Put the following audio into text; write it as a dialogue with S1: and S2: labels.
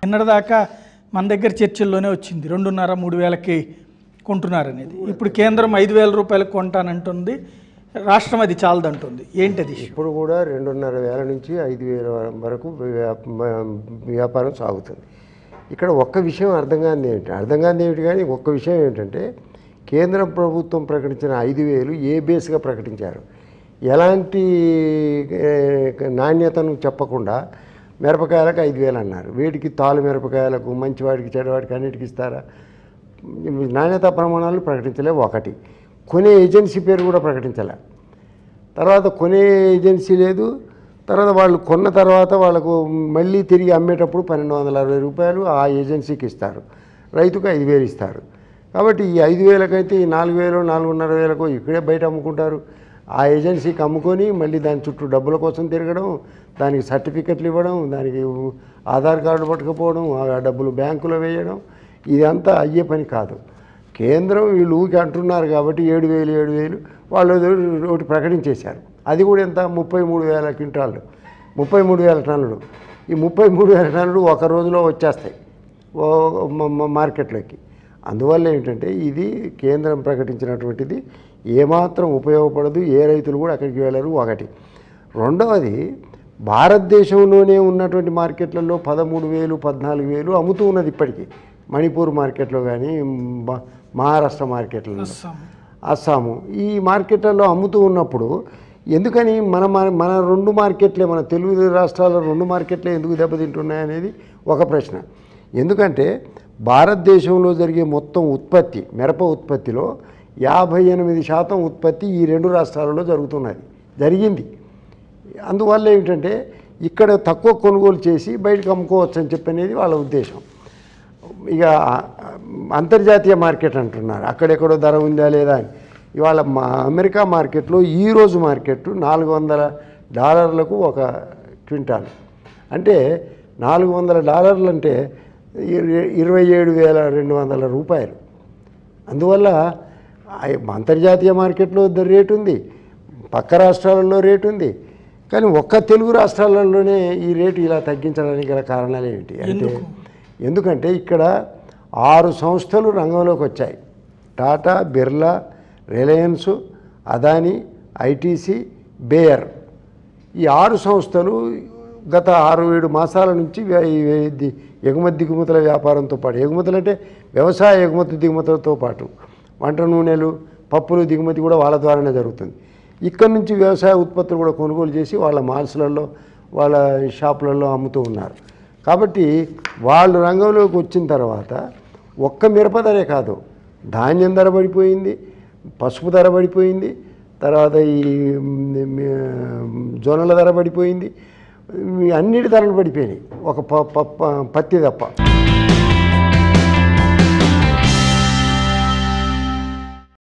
S1: నిన్నటిదాకా మన దగ్గర చర్చల్లోనే వచ్చింది 2,500-3,000కి కొంటున్నారనేది. ఇప్పుడు కేంద్రం 5,000 రూపాయలకు కొంటానంటుంది, రాష్ట్రం అది చాలదంటుంది. ఏంటది?
S2: ఇప్పుడు కూడా 2,500 నుంచి 5,000 వరకు వ్యాపారం సాగుతుంది. ఇక్కడ ఒక్క విషయం అర్థం కానిది ఏమిటి కానీ ఒక్క విషయం ఏంటంటే, కేంద్ర ప్రభుత్వం ప్రకటించిన 5,000 ఏ బేస్గా ప్రకటించారు? ఎలాంటి నాణ్యతను చెప్పకుండా మిరపకాయలకు 5,000 అన్నారు. వీటికి తాలు మిరపకాయలకు, మంచివాడికి చెడ్డవాడికి అన్నిటికి ఇస్తారా? నాణ్యతా ప్రమాణాలు ప్రకటించలేవు. ఒకటి, కొనే ఏజెన్సీ పేరు కూడా ప్రకటించలే. తర్వాత కొనే ఏజెన్సీ లేదు. తర్వాత వాళ్ళు కొన్న తర్వాత వాళ్ళకు మళ్ళీ తిరిగి అమ్మేటప్పుడు 1,260 రూపాయలు ఆ ఏజెన్సీకి ఇస్తారు, రైతుకు 5,000 ఇస్తారు. కాబట్టి ఈ 5,000కైతే ఈ 4,000 4,500 ఇక్కడే బయట అమ్ముకుంటారు. ఆ ఏజెన్సీకి అమ్ముకొని మళ్ళీ దాని చుట్టూ డబ్బుల కోసం తిరగడం, దానికి సర్టిఫికెట్లు ఇవ్వడం, దానికి ఆధార్ కార్డు పట్టుకుపోవడం, ఆ డబ్బులు బ్యాంకులో వేయడం, ఇదంతా అయ్యే పని కాదు. కేంద్రం వీళ్ళు ఊరికి అంటున్నారు కాబట్టి 7,000 వాళ్ళు ఒకటి ప్రకటించేశారు. అది కూడా ఎంత? 33,000 క్వింటాళ్ళు, 33,000 టన్నులు. ఈ 33,000 టన్నులు ఒక రోజులో వచ్చేస్తాయి మార్కెట్లోకి. అందువల్ల ఏంటంటే ఇది కేంద్రం ప్రకటించినటువంటిది ఏమాత్రం ఉపయోగపడదు, ఏ రైతులు కూడా అక్కడికి వెళ్ళరు. ఒకటి. రెండవది, భారతదేశంలోనే ఉన్నటువంటి మార్కెట్లలో 13,000 14,000 అమ్ముతూ ఉన్నది ఇప్పటికీ. మణిపూర్ మార్కెట్లో కానీ, మహారాష్ట్ర మార్కెట్లలో, అస్సాము, ఈ మార్కెట్లలో అమ్ముతూ ఉన్నప్పుడు ఎందుకని మన రెండు మార్కెట్లే, మన తెలుగు రాష్ట్రాల రెండు మార్కెట్లే ఎందుకు దెబ్బతింటున్నాయనేది ఒక ప్రశ్న. ఎందుకంటే భారతదేశంలో జరిగే మొత్తం ఉత్పత్తి, మిరప ఉత్పత్తిలో 58% ఉత్పత్తి ఈ రెండు రాష్ట్రాలలో జరిగింది. అందువల్ల ఏమిటంటే ఇక్కడ తక్కువ కొనుగోలు చేసి బయటకు అమ్ముకోవచ్చు అని చెప్పనేది వాళ్ళ ఉద్దేశం. ఇక అంతర్జాతీయ మార్కెట్ అంటున్నారు, అక్కడెక్కడో ధర ఉందా లేదా అని. ఇవాళ అమెరికా మార్కెట్లో ఈరోజు మార్కెట్ $400 ఒక క్వింటాల్. అంటే $400 అంటే 27,200 రూపాయలు. అందువల్ల అంతర్జాతీయ మార్కెట్లో రేటు ఉంది, పక్క రాష్ట్రాలలో రేటు ఉంది. కానీ ఒక్క తెలుగు రాష్ట్రాలలోనే ఈ రేటు ఇలా తగ్గించడానికి గల కారణాలు ఏమిటి అంటే, ఎందుకంటే ఇక్కడ 6 సంస్థలు రంగంలోకి వచ్చాయి. టాటా, బిర్లా, రిలయన్స్, అదానీ, ఐటీసీ, బేయర్. ఈ 6 సంస్థలు గత 6-7 మాసాల నుంచి ఎగుమతి దిగుమతుల వ్యాపారంతో పాటు, ఎగుమతులు అంటే వ్యవసాయ ఎగుమతి దిగుమతులతో పాటు వంట నూనెలు, పప్పులు దిగుమతి కూడా వాళ్ళ ద్వారానే జరుగుతుంది. ఇక్కడ నుంచి వ్యవసాయ ఉత్పత్తులు కూడా కొనుగోలు చేసి వాళ్ళ మాల్స్లలో, వాళ్ళ షాపులలో అమ్ముతూ ఉన్నారు. కాబట్టి వాళ్ళు రంగంలోకి వచ్చిన తర్వాత ఒక్క మిరప ధరే కాదు, ధాన్యం ధర పడిపోయింది, పసుపు ధర పడిపోయింది, తర్వాత ఈ జొన్నల ధర పడిపోయింది, అన్నిటి ధరలు పడిపోయినాయి, ఒక పత్తి తప్ప.